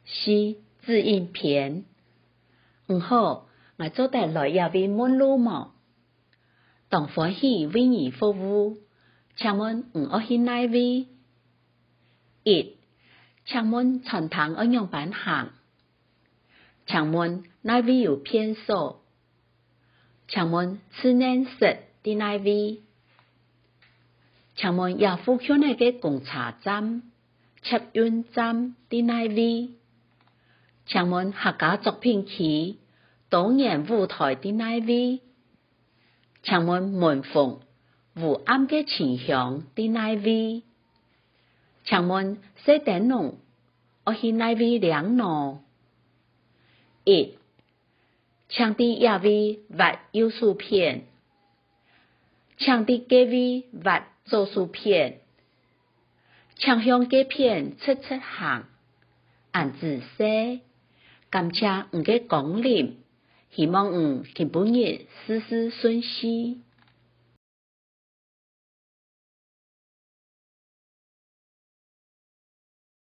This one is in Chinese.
是字音篇。好，我做第来也为问路嘛。当欢喜为你服务，请问我去哪位？一，请问传堂我样板行？请问哪位有偏数？请问此年食的哪位？请问也附近那个公车站、捷运站的哪位？请问客家作品区导演舞台的哪位？请问门缝湖暗嘅前向的哪位？请问西点弄我去哪位两呢？一，请啲亚位挖优术片，请啲几位挖做术片，请向几片出行，按字写。感谢嘅光临，希望今本日事事顺心。